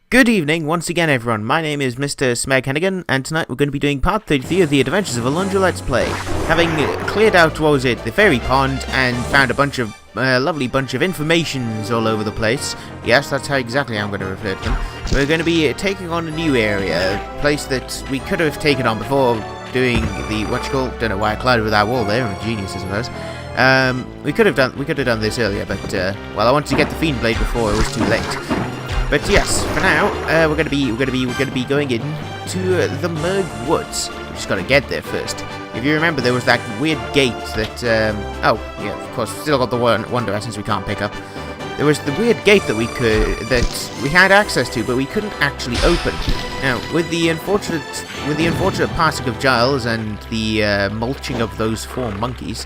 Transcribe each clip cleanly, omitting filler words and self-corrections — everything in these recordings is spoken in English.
Good evening, once again everyone, my name is Mr. Smeghennigan, and tonight we're going to be doing part 33 of the Adventures of Alundra Let's Play. Having cleared out, what was it, the fairy pond, and found a lovely bunch of informations all over the place. Yes, that's how exactly I'm going to refer to them. We're going to be taking on a new area, a place that we could have taken on before doing the, don't know why I collided with that wall there, I'm a genius I suppose. We could have done this earlier, but, well, I wanted to get the Fiend Blade before it was too late. But yes, for now, we're gonna be going in to the Murgg Woods. We just gotta get there first. If you remember, there was that weird gate that oh yeah, of course, still got the Wonder Essence we can't pick up. There was the weird gate that we had access to, but we couldn't actually open. Now, with the unfortunate passing of Giles and the mulching of those 4 monkeys,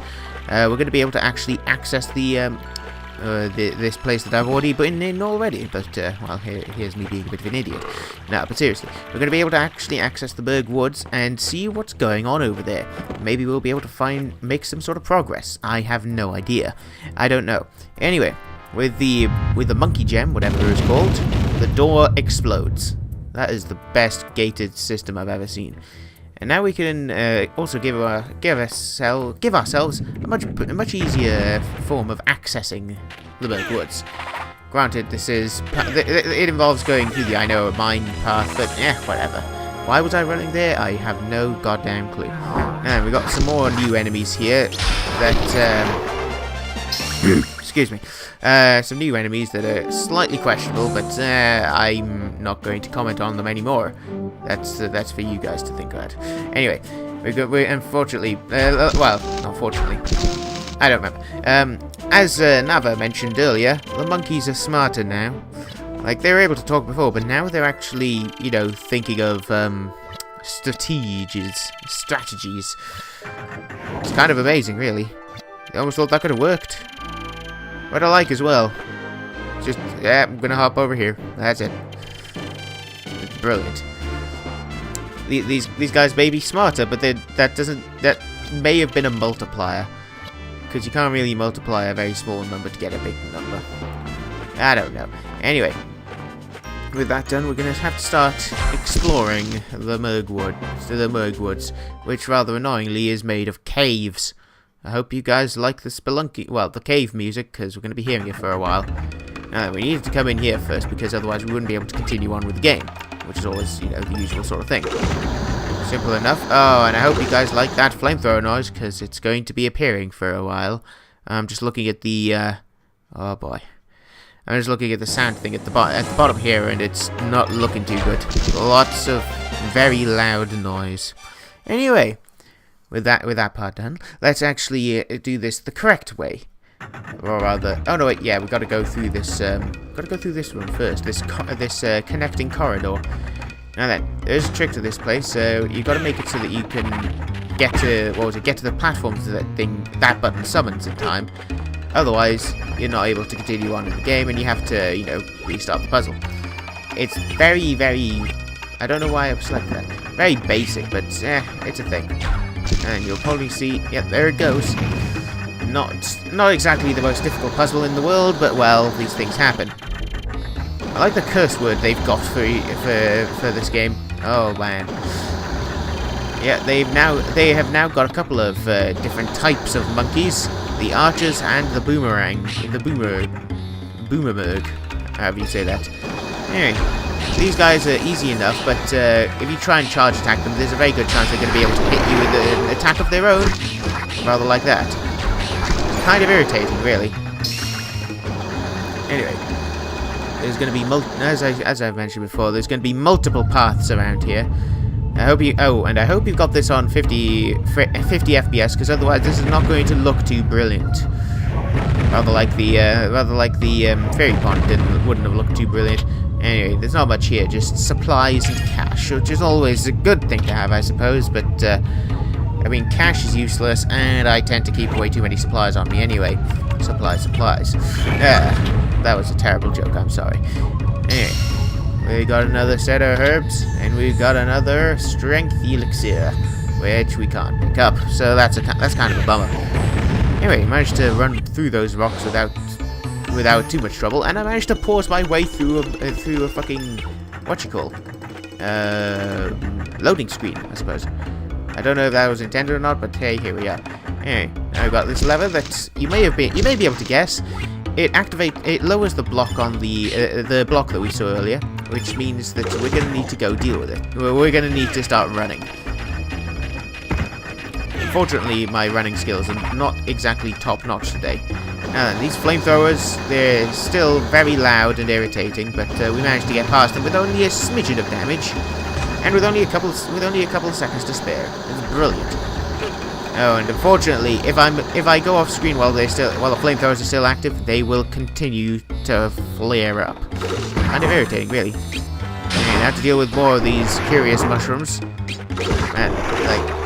we're gonna be able to actually access this place that I've already been in already, but, well, here's me being a bit of an idiot. No, but seriously, we're going to be able to actually access the Murgg Woods and see what's going on over there. Maybe we'll be able to make some sort of progress. I have no idea. I don't know. Anyway, with the monkey gem, whatever it is called, the door explodes. That is the best gated system I've ever seen. And now we can also give ourselves a much easier form of accessing the Murgg Woods. Granted, it involves going through the mine path, but whatever. Why was I running there? I have no goddamn clue. And we got some more new enemies here that excuse me. Some new enemies that are slightly questionable, but I'm not going to comment on them anymore. That's for you guys to think about. Anyway, we're unfortunately, well, not fortunately, I don't remember. As Nava mentioned earlier, the monkeys are smarter now. Like, they were able to talk before, but now they're actually, thinking of strategies. It's kind of amazing, really. I almost thought that could have worked. What I like as well, just, yeah, I'm gonna hop over here. That's it. It's brilliant. These guys may be smarter, but that may have been a multiplier, because you can't really multiply a very small number to get a big number. I don't know. Anyway, with that done, we're gonna have to start exploring the Murgg Woods, which rather annoyingly is made of caves. I hope you guys like the the cave music, because we're going to be hearing it for a while. We needed to come in here first, because otherwise we wouldn't be able to continue on with the game, which is always, the usual sort of thing. Simple enough. Oh, and I hope you guys like that flamethrower noise, because it's going to be appearing for a while. I'm just looking at the, oh boy. I'm just looking at the sound thing at the bottom here, and it's not looking too good. Lots of very loud noise. Anyway, with that part done, let's actually do this the correct way, or rather, oh no wait, yeah, we've got to go through this. Room first. This connecting corridor. Now then, there's a trick to this place. So you got to make it so that you can get to the platforms that button summons in time. Otherwise, you're not able to continue on in the game, and you have to restart the puzzle. It's very, very. I don't know why I've selected that. Very basic, but it's a thing. And you'll probably see, yep, there it goes. Not exactly the most difficult puzzle in the world, but well, these things happen. I like the curse word they've got for this game. Oh man. Yeah, they have now got a couple of different types of monkeys: the archers and the boomerang, however you say that. Anyway. These guys are easy enough, but if you try and charge attack them, there's a very good chance they're going to be able to hit you with an attack of their own. Rather like that. It's kind of irritating, really. Anyway, there's going to be, as I've mentioned before, there's going to be multiple paths around here. I hope you've got this on 50 FPS, because otherwise this is not going to look too brilliant. Rather like the fairy pond wouldn't have looked too brilliant. Anyway, there's not much here, just supplies and cash, which is always a good thing to have, I suppose, but, I mean, cash is useless, and I tend to keep way too many supplies on me anyway. Supplies. That was a terrible joke, I'm sorry. Anyway, we got another set of herbs, and we've got another strength elixir, which we can't pick up, so that's kind of a bummer. Anyway, managed to run through those rocks without without too much trouble, and I managed to pause my way through a fucking loading screen, I suppose. I don't know if that was intended or not, but hey, here we are. Anyway, now we've got this lever that you may be able to guess. It lowers the block on the block that we saw earlier, which means that we're going to need to go deal with it. We're going to need to start running. Unfortunately, my running skills are not exactly top-notch today. These flamethrowers, they're still very loud and irritating, but we managed to get past them with only a smidgen of damage, and with only a couple of seconds to spare. It's brilliant. Oh, and unfortunately, if I go off screen while the flamethrowers are still active, they will continue to flare up. Kind of irritating, really. And I have to deal with more of these curious mushrooms. Man, like,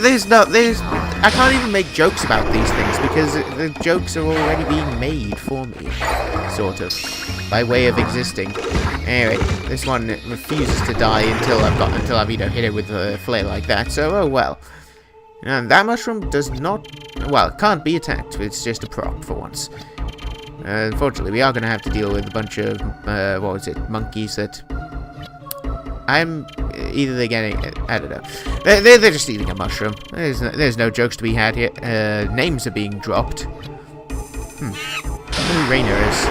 I can't even make jokes about these things because the jokes are already being made for me, sort of, by way of existing. Anyway, this one refuses to die until I've hit it with a flare like that. So oh well. And that mushroom does not, well, can't be attacked. It's just a prop for once. Unfortunately, we are going to have to deal with a bunch of monkeys that I'm either they're getting, I don't know. They're just eating a mushroom. There's no jokes to be had here. Names are being dropped. Who Rainer is?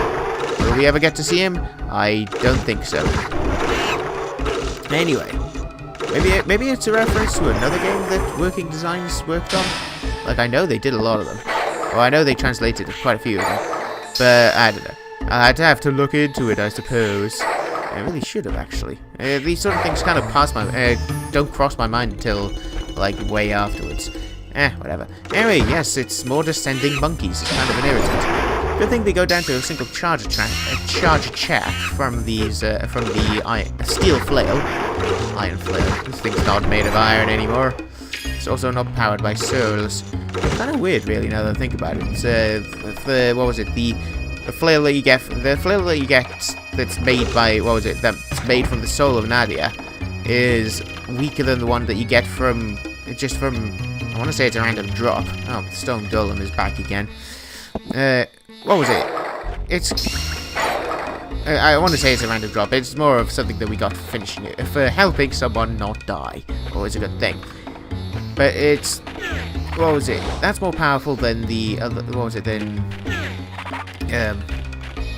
Will we ever get to see him? I don't think so. Anyway, maybe it's a reference to another game that Working Designs worked on. Like, I know they did a lot of them. Well, I know they translated quite a few of them. But I don't know. I'd have to look into it, I suppose. I really should have, actually. These sort of things kind of don't cross my mind until, like, way afterwards. Whatever. Anyway, yes, it's more descending monkeys. It's kind of an irritant. Good thing they go down to a single charge attack from the steel flail. Iron flail. This thing's not made of iron anymore. It's also not powered by souls. It's kind of weird, really, now that I think about it. It's, the flail that you get, that's made by, that's made from the soul of Nadia, is weaker than the one that you get from, I want to say it's a random drop. Oh, the stone golem is back again. I want to say it's a random drop. It's more of something that we got for finishing it, for helping someone not die. Always a good thing. But it's, that's more powerful than the other,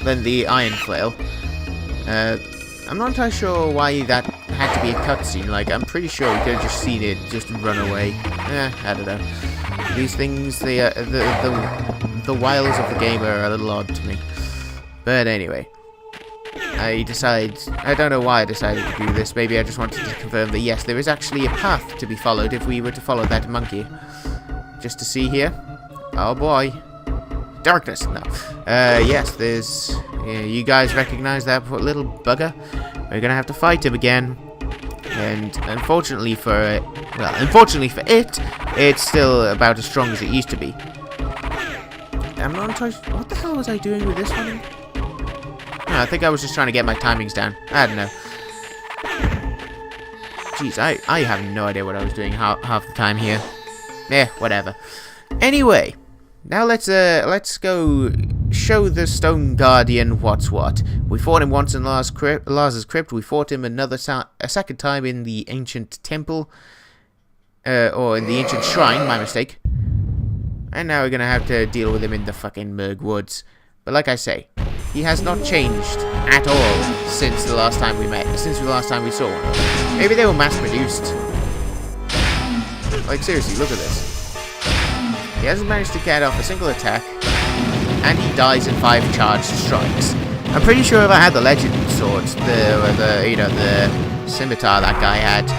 than the iron flail. I'm not entirely sure why that had to be a cutscene. Like, I'm pretty sure we could have just seen it just run away. I don't know. These things, the wiles of the game are a little odd to me. But anyway, I don't know why I decided to do this. Maybe I just wanted to confirm that yes, there is actually a path to be followed if we were to follow that monkey. Just to see here. Oh boy. Darkness, no. Yes, there's... you guys recognize that little bugger? We're gonna have to fight him again. And unfortunately for it... Well, unfortunately for it, it's still about as strong as it used to be. I'm not entirely... What the hell was I doing with this one? No, I think I was just trying to get my timings down. I don't know. Jeez, I have no idea what I was doing half the time here. Whatever. Anyway... Now let's go show the Stone Guardian what's what. We fought him once in Lars's crypt. We fought him a second time in the ancient temple, or in the ancient shrine. My mistake. And now we're gonna have to deal with him in the fucking Murgg Woods. But like I say, he has not changed at all since the last time we met. Since the last time we saw one. Maybe they were mass-produced. Like seriously, look at this. He hasn't managed to get off a single attack, and he dies in 5 charged strikes. I'm pretty sure if I had the legend swords, the scimitar that guy had,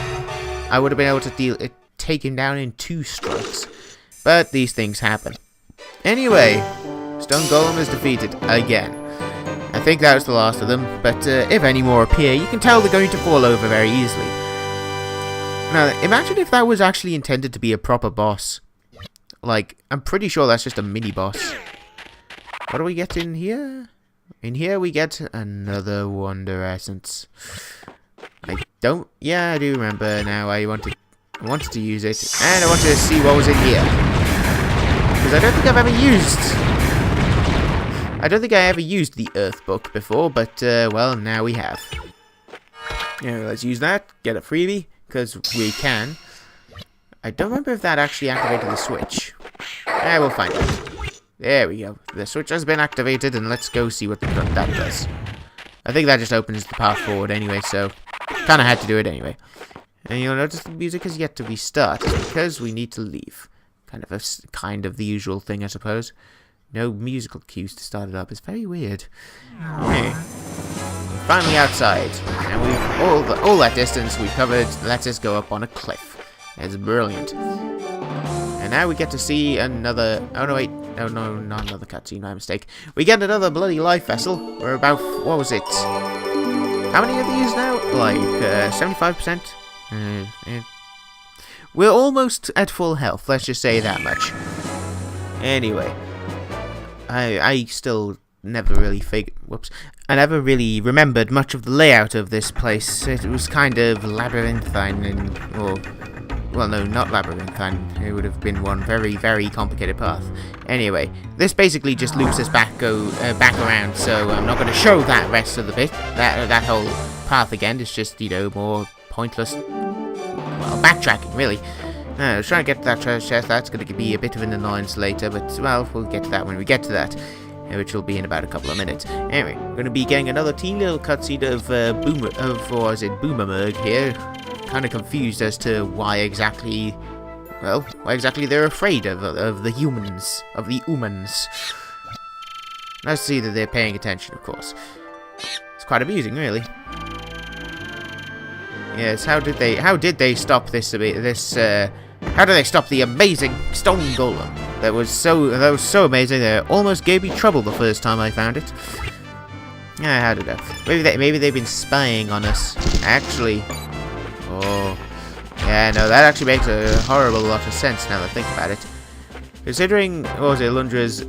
I would have been able to take him down in 2 strikes. But these things happen. Anyway, Stone Golem is defeated again. I think that was the last of them, but if any more appear, you can tell they're going to fall over very easily. Now, imagine if that was actually intended to be a proper boss. Like, I'm pretty sure that's just a mini-boss. What do we get in here? In here we get another Wonder Essence. Yeah, I do remember now. I wanted to use it. And I wanted to see what was in here. Because I don't think I've ever used I don't think I ever used the Earth book before, but, well, now we have. Yeah, let's use that, get a freebie, because we can. I don't remember if that actually activated the switch. We'll find out. There we go. The switch has been activated, and let's go see what that does. I think that just opens the path forward anyway, so kind of had to do it anyway. And you'll notice the music has yet to be started, because we need to leave. Kind of the usual thing, I suppose. No musical cues to start it up. It's very weird. Okay. Finally outside, and we've all that distance we covered lets us go up on a cliff. It's brilliant. And now we get to see another. Oh no, wait, no, not another cutscene. My mistake. We get another bloody life vessel. We're about, what was it? How many of these now? Like 75%. We're almost at full health. Let's just say that much. Anyway. I still never really I never really remembered much of the layout of this place. It was kind of labyrinthine well, no, not labyrinthine. It would have been one very, very complicated path. Anyway, this basically just loops us back around, so I'm not going to show that rest of the bit. That whole path again is just, more pointless, well, backtracking, really. I was trying to get to that treasure chest. That's going to be a bit of an annoyance later, but, well, we'll get to that when we get to that, which will be in about a couple of minutes. Anyway, we're going to be getting another teeny little cutscene of Boomer Meurgh here. Kind of confused as to why exactly they're afraid of the humans, of the humans. Nice to see that they're paying attention, of course. It's quite amusing, really. Yes, how did they stop this? How did they stop the amazing stone golem? That was so amazing that it almost gave me trouble the first time I found it. Yeah, how did I? Maybe they've been spying on us. Actually, oh, yeah, no, that actually makes a horrible lot of sense now that I think about it. Considering, Alundra's,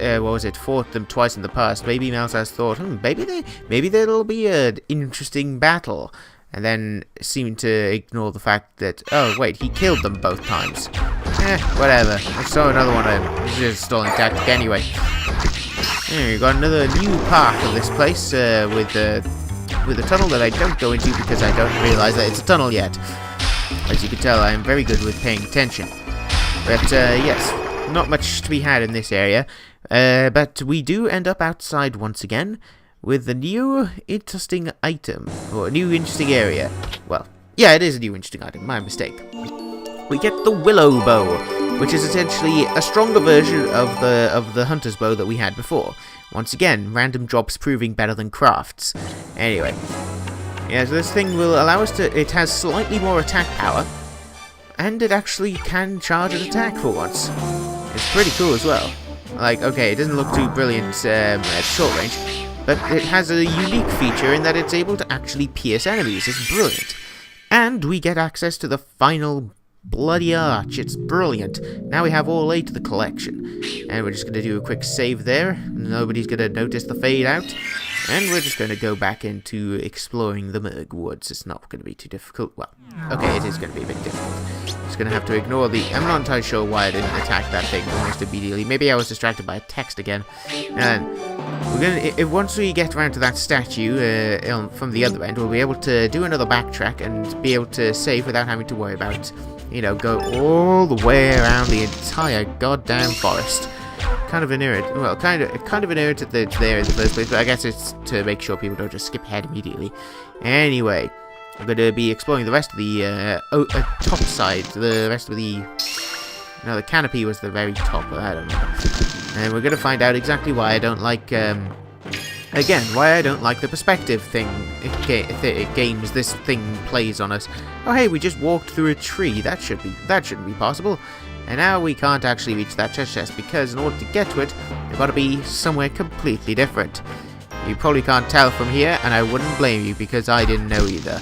fought them twice in the past, maybe Malzah's thought, maybe there'll be an interesting battle. And then seemed to ignore the fact that, oh wait, he killed them both times. Whatever. Let's throw another one in. It's just a stalling tactic anyway. We've got another new part of this place with a tunnel that I don't go into because I don't realize that it's a tunnel yet. As you can tell, I am very good with paying attention. But yes, not much to be had in this area. But we do end up outside once again, with a new interesting item, or a new interesting area. Well, yeah, it is a new interesting item, my mistake. We get the willow bow, which is essentially a stronger version of the hunter's bow that we had before. Once again, random drops proving better than crafts. Anyway, yeah, so this thing will allow us to, it has slightly more attack power, and it actually can charge an attack for once. It's pretty cool as well. Like, okay, it doesn't look too brilliant at short range, but it has a unique feature in that it's able to actually pierce enemies. It's brilliant. And we get access to the final bloody arch. It's brilliant. Now we have all 8 of the collection. And we're just going to do a quick save there. Nobody's going to notice the fade out. And we're just going to go back into exploring the Murgg Woods. It's not going to be too difficult. Well, okay, it is going to be a bit difficult. Just going to have to ignore the... I'm not entirely sure why I didn't attack that thing almost immediately. Maybe I was distracted by a text again. And we're going to... Once we get around to that statue from the other end, we'll be able to do another backtrack and be able to save without having to worry about, go all the way around the entire goddamn forest. Kind of an irritant. Well, kind of an irritant that it's there in the first place, but I guess it's to make sure people don't just skip ahead immediately. Anyway, I'm going to be exploring the rest of the top side. The rest of the... No, the canopy was the very top. I don't know. And we're going to find out exactly why I don't like... Again, why I don't like the perspective thing games this thing plays on us. Oh hey, we just walked through a tree. That shouldn't be possible. And now we can't actually reach that treasure chest because in order to get to it, we've got to be somewhere completely different. You probably can't tell from here, and I wouldn't blame you because I didn't know either.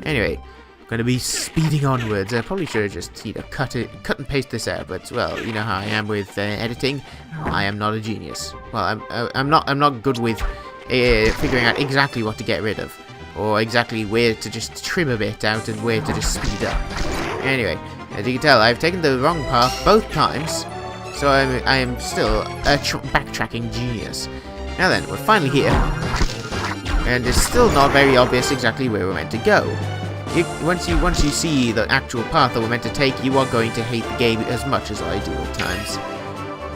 Anyway, I'm going to be speeding onwards. I probably should have just cut and paste this out, but well, you know how I am with editing. I am not a genius. Well, I'm not good with figuring out exactly what to get rid of, or exactly where to just trim a bit out and where to just speed up. Anyway, as you can tell, I've taken the wrong path both times, so I am still a backtracking genius. Now then, we're finally here. And it's still not very obvious exactly where we're meant to go. Once you see the actual path that we're meant to take, you are going to hate the game as much as I do at times.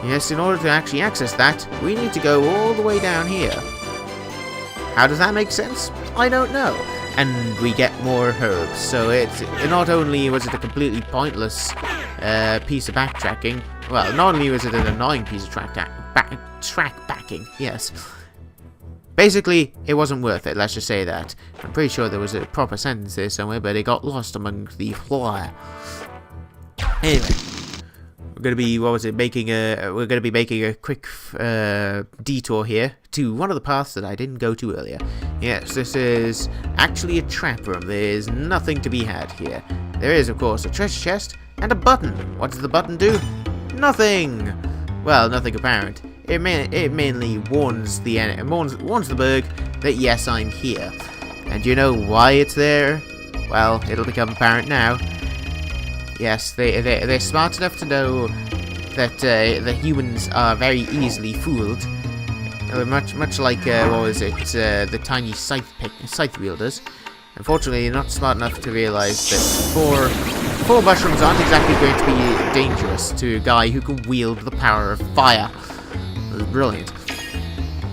Yes, in order to actually access that, we need to go all the way down here. How does that make sense? I don't know. And we get more herbs, so it's not only was it a completely pointless piece of backtracking, well, not only was it an annoying piece of track backing, yes. Basically, it wasn't worth it, let's just say that. I'm pretty sure there was a proper sentence there somewhere, but it got lost among the fly. Anyway, we're gonna be making a quick detour here to one of the paths that I didn't go to earlier. Yes, this is actually a trap room. There's nothing to be had here. There is, of course, a treasure chest and a button. What does the button do? Nothing. Well, nothing apparent. It mainly warns the Murgg that yes, I'm here. And you know why it's there? Well, it'll become apparent now. Yes, they're smart enough to know that the humans are very easily fooled. Much like what was it? The tiny scythe wielders. Unfortunately, they're not smart enough to realise that four mushrooms aren't exactly going to be dangerous to a guy who can wield the power of fire. It was brilliant.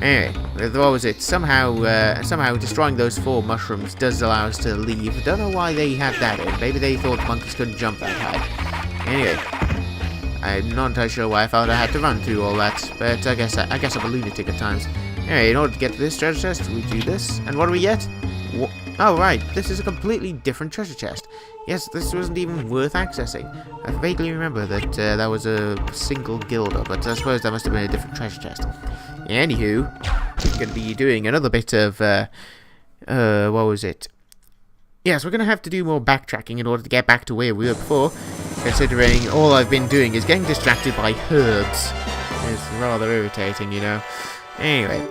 Anyway, what was it? Somehow destroying those 4 mushrooms does allow us to leave. Don't know why they had that in. Maybe they thought monkeys couldn't jump that high. Anyway, I'm not entirely sure why I felt I had to run through all that, but I guess I'm a lunatic at times. Anyway, in order to get to this treasure chest, we do this, and what do we get? Oh right, this is a completely different treasure chest. Yes, this wasn't even worth accessing. I vaguely remember that that was a single guilder, but I suppose that must have been a different treasure chest. Anywho, we're going to be doing another bit of, what was it? Yes, we're going to have to do more backtracking in order to get back to where we were before, considering all I've been doing is getting distracted by herbs. It's rather irritating, you know. Anyway,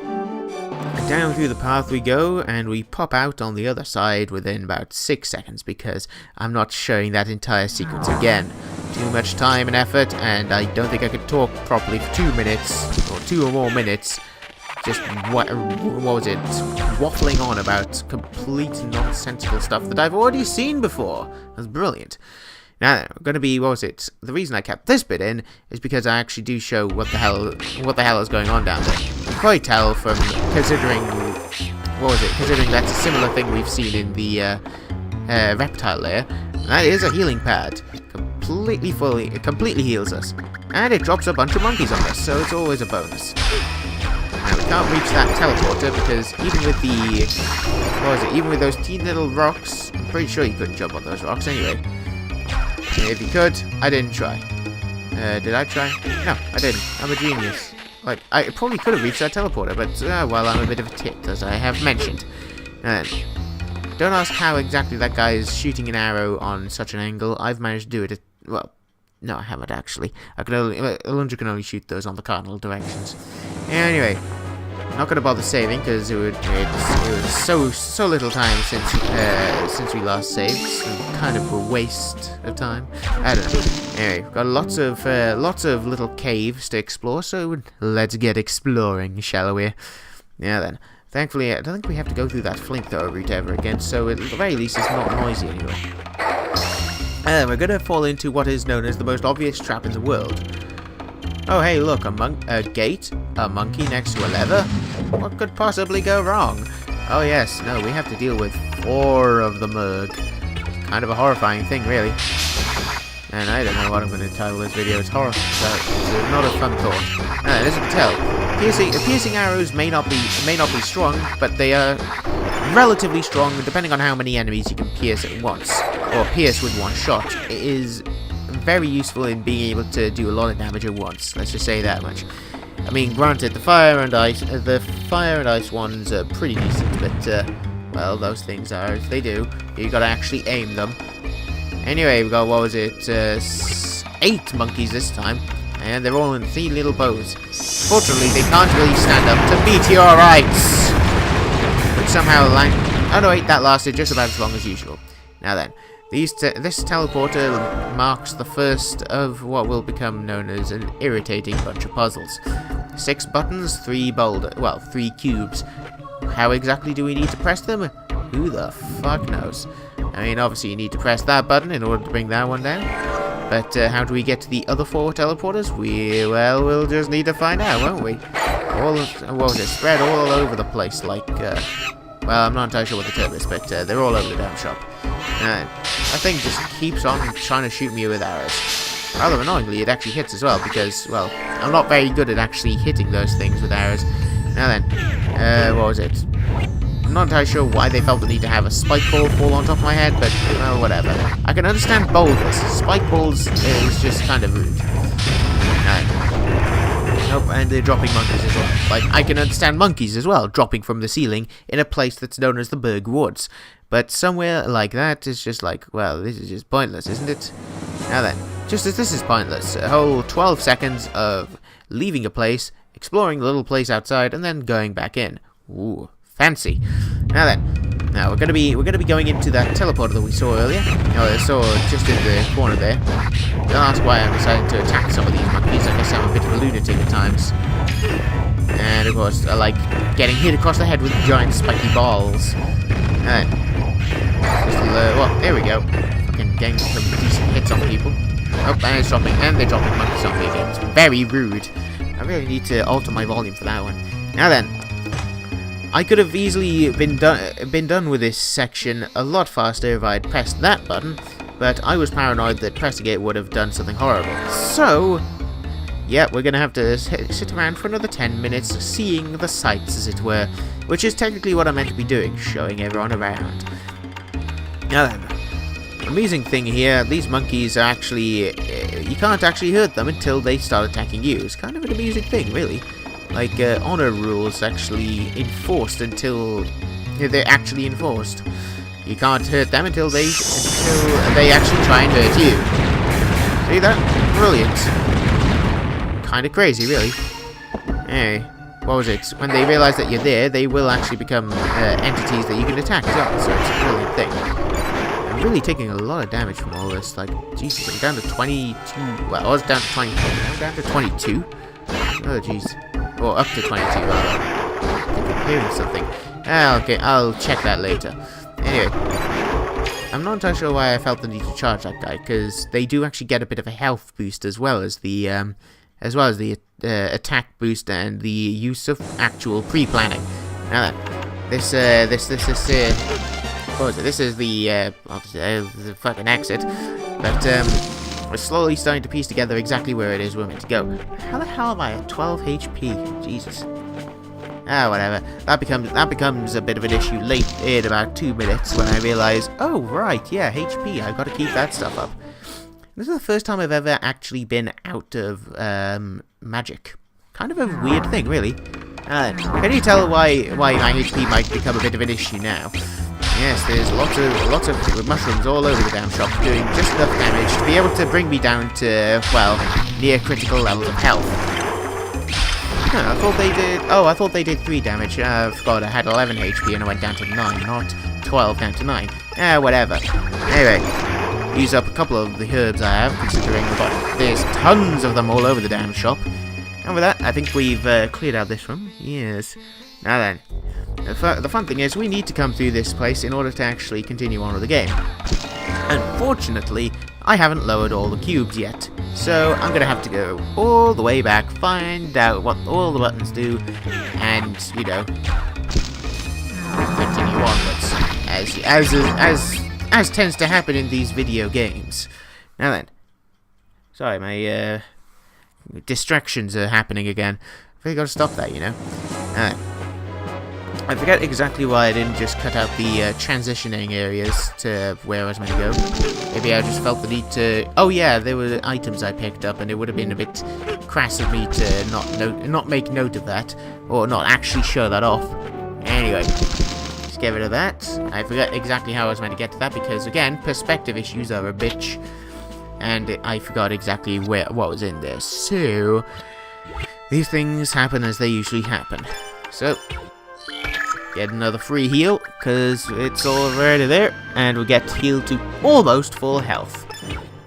down through the path we go, and we pop out on the other side within about 6 seconds, because I'm not showing that entire sequence again. Too much time and effort, and I don't think I could talk properly for 2 minutes, or 2 or more minutes, just, what was it, waffling on about complete nonsensical stuff that I've already seen before. That's brilliant. Now, going to be, what was it, the reason I kept this bit in is because I actually do show what the hell is going on down there. You can probably tell from considering, considering that's a similar thing we've seen in the reptile layer. That is a healing pad. It completely heals us. And it drops a bunch of monkeys on us, so it's always a bonus. Now, we can't reach that teleporter because even with the, even with those teeny little rocks, I'm pretty sure you couldn't jump on those rocks anyway. If you could, I didn't try. Did I try? No, I didn't. I'm a genius. Like, I probably could have reached that teleporter, but, well, I'm a bit of a tit, as I have mentioned. Don't ask how exactly that guy is shooting an arrow on such an angle. I've managed to do it well, no, I haven't actually. Alundra can only shoot those on the cardinal directions. Anyway, not gonna bother saving because it was so little time since we last saved. So kind of a waste of time. I don't know. Anyway, we've got lots of little caves to explore. So let's get exploring, shall we? Yeah then. Thankfully, I don't think we have to go through that flamethrower route ever again. So at the very least, it's not noisy anyway. We're gonna fall into what is known as the most obvious trap in the world. Oh hey, look, a gate, a monkey next to a lever. What could possibly go wrong? Oh yes, no, we have to deal with 4 of the Meurgh. Kind of a horrifying thing, really. And I don't know what I'm going to title this video. It's horror. It's not a fun thought. As you can tell, piercing arrows may not be strong, but they are relatively strong depending on how many enemies you can pierce at once, or pierce with one shot. It is very useful in being able to do a lot of damage at once. Let's just say that much. I mean, granted, the fire and ice ones are pretty decent, but well, those things are as they do. You got to actually aim them. Anyway, we got, what was it, 8 monkeys this time, and they're all in 3 little bows. Fortunately, they can't really stand up to meteorites, which somehow oh no wait, that lasted just about as long as usual. Now then, This teleporter marks the first of what will become known as an irritating bunch of puzzles. 6 buttons, 3 cubes. How exactly do we need to press them? Who the fuck knows? I mean, obviously you need to press that button in order to bring that one down. But how do we get to the other 4 teleporters? We'll just need to find out, won't we? Spread all over the place like, well, I'm not entirely sure what the term is, but they're all over the damn shop. That thing just keeps on trying to shoot me with arrows. Rather annoyingly, it actually hits as well, because, well, I'm not very good at actually hitting those things with arrows. Now then, what was it? I'm not entirely sure why they felt the need to have a spike ball fall on top of my head, but, well, whatever. I can understand boulders. Spike balls is just kind of rude. Nope, and they're dropping monkeys as well. Like, I can understand monkeys as well, dropping from the ceiling in a place that's known as the Murgg Woods. But somewhere like that is just like, well, this is just pointless, isn't it? Now then, just as this is pointless, a whole 12 seconds of leaving a place, exploring the little place outside, and then going back in. Ooh, fancy. Now then, we're gonna be going into that teleporter that we saw earlier. I saw just in the corner there. Don't ask why I'm deciding to attack some of these monkeys. I guess I'm a bit of a lunatic at times. And of course, I like getting hit across the head with giant spiky balls. Well, there we go. Fucking getting some decent hits on people. Oh, and it's dropping, and they're dropping monkeys on me again. It's very rude. I really need to alter my volume for that one. Now then, I could have easily been done with this section a lot faster if I'd pressed that button, but I was paranoid that pressing it would have done something horrible. So, yeah, we're gonna have to sit around for another 10 minutes seeing the sights, as it were, which is technically what I'm meant to be doing, showing everyone around. Now then, the amusing thing here, these monkeys are actually, you can't actually hurt them until they start attacking you. It's kind of an amusing thing, really. Like, honor rules actually enforced until they're actually enforced. You can't hurt them until they actually try and hurt you. See that? Brilliant. Kind of crazy, really. Hey, what was it? When they realize that you're there, they will actually become entities that you can attack as well. So it's a brilliant thing. I'm really taking a lot of damage from all this. Like, Jesus, I'm down to 22. Well, I was down to 20. Now I'm down to 22. Oh, jeez. Or up to 22, rather. I think I'm hearing something. Okay, I'll check that later. Anyway, I'm not entirely sure why I felt the need to charge that guy, because they do actually get a bit of a health boost as well as the attack boost and the use of actual pre-planning. Now then, this what was it? This is the fucking exit, but we're slowly starting to piece together exactly where it is we're meant to go. How the hell am I at 12 HP? Jesus. Whatever. That becomes a bit of an issue late in about 2 minutes when I realise, oh right, yeah, HP. I've got to keep that stuff up. This is the first time I've ever actually been out of magic. Kind of a weird thing, really. Can you tell why my HP might become a bit of an issue now? Yes, there's lots of mushrooms all over the damn shop, doing just enough damage to be able to bring me down to, well, near critical levels of health. I thought they did 3 damage. I forgot I had 11 HP and I went down to 9, not 12 down to 9. Whatever. Anyway, use up a couple of the herbs I have, considering there's tons of them all over the damn shop. And with that, I think we've cleared out this room. Yes. Now then, the fun thing is we need to come through this place in order to actually continue on with the game. Unfortunately, I haven't lowered all the cubes yet, so I'm going to have to go all the way back, find out what all the buttons do, and, you know, continue onwards, as tends to happen in these video games. Now then, sorry, my distractions are happening again. I've really got to stop that, you know. I forget exactly why I didn't just cut out the transitioning areas to where I was meant to go. Maybe I just felt the need to... Oh yeah, there were items I picked up, and it would have been a bit crass of me to not make note of that, or not actually show that off. Anyway, let's get rid of that. I forgot exactly how I was meant to get to that, because again, perspective issues are a bitch, and I forgot exactly what was in there. So, these things happen as they usually happen. So... get another free heal, because it's already there, and we get healed to almost full health.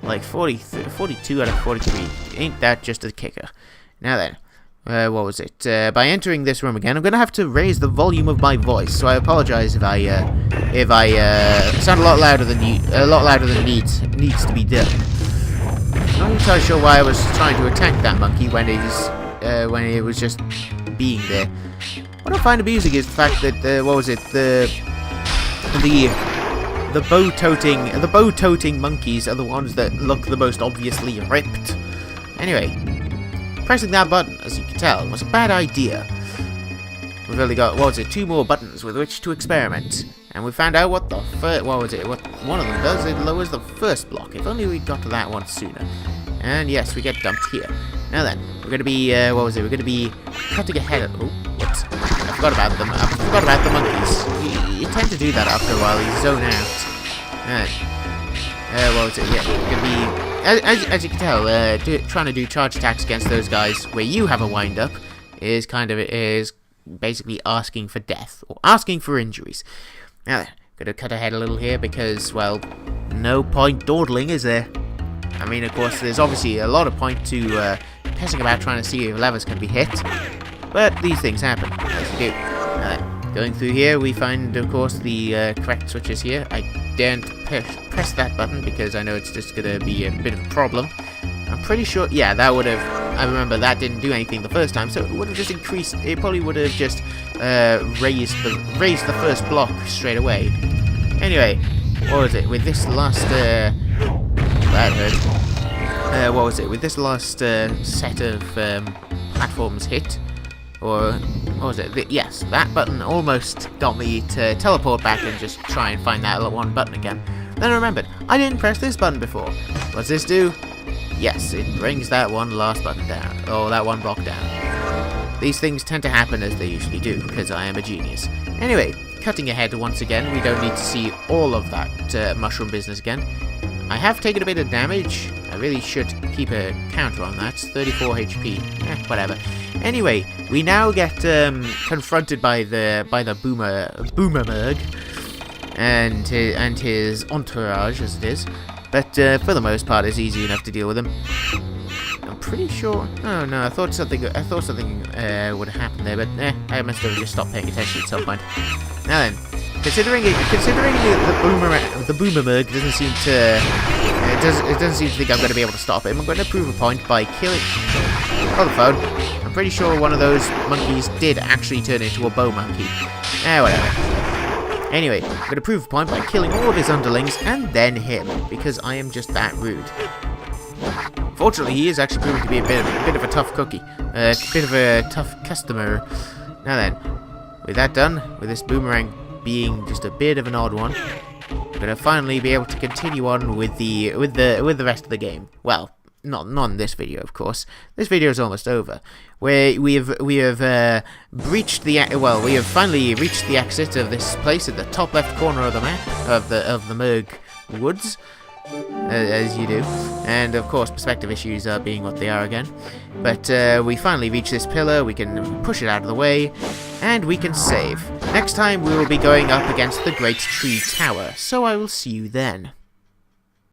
Like 42 out of 43. Ain't that just a kicker? Now then, what was it? By entering this room again, I'm gonna have to raise the volume of my voice, so I apologize if I sound a lot louder than needs to be done. I'm not entirely sure why I was trying to attack that monkey when it was just being there. What I find amusing is the fact that what was it? The bow-toting monkeys are the ones that look the most obviously ripped. Anyway, pressing that button, as you can tell, was a bad idea. We've only got, what was it, 2 more buttons with which to experiment. And we found out what one of them does. It lowers the first block. If only we got to that one sooner. And yes, we get dumped here. Now then, we're gonna be, what was it? We're gonna be cutting ahead of, oh, whoops. I forgot about them. I forgot about the monkeys. You tend to do that after a while. You zone out. What was it? Yeah, we're gonna be, as you can tell, trying to do charge attacks against those guys where you have a wind-up is basically asking for death, or asking for injuries. Now then, gonna cut ahead a little here because, well, no point dawdling, is there? I mean, of course, there's obviously a lot of point to pissing about trying to see if levers can be hit, but these things happen, as you do. Now then, going through here, we find, of course, the correct switches here. I daren't press that button because I know it's just gonna be a bit of a problem. I'm pretty sure, yeah, that would have, I remember that didn't do anything the first time, so it would have just increased, it probably would have just raised the first block straight away. Anyway, what was it, with this last, that hurt. What was it, with this last set of platforms hit, or, what was it, yes, that button almost got me to teleport back and just try and find that little one button again. Then I remembered, I didn't press this button before. What's this do? Yes, it brings that one last button down, or that one block down. These things tend to happen as they usually do, because I am a genius. Anyway, cutting ahead once again, we don't need to see all of that mushroom business again. I have taken a bit of damage. I really should keep a counter on that. 34 HP. Whatever. Anyway, we now get confronted by the boomer Murgh and his entourage, as it is. But for the most part, it's easy enough to deal with him. I'm pretty sure. Oh no, I thought something would have happened there, but I must have just stopped paying attention at some point. Now then, considering the boomer Murgh doesn't seem to think I'm going to be able to stop him, I'm going to prove a point by killing. On the phone. I'm pretty sure one of those monkeys did actually turn into a bow monkey. Whatever. Anyway, I'm going to prove a point by killing all of his underlings and then him, because I am just that rude. Fortunately, he is actually proving to be a bit of a tough cookie, a bit of a tough customer. Now then, with that done, with this boomerang being just a bit of an odd one, I'm going to finally be able to continue on with the rest of the game. Well, not in this video, of course. This video is almost over. We have finally reached the exit of this place at the top left corner of the map of the Murgg Woods, as you do. And of course, perspective issues are being what they are again. But we finally reach this pillar. We can push it out of the way, and we can save. Next time, we will be going up against the Great Tree Tower. So I will see you then.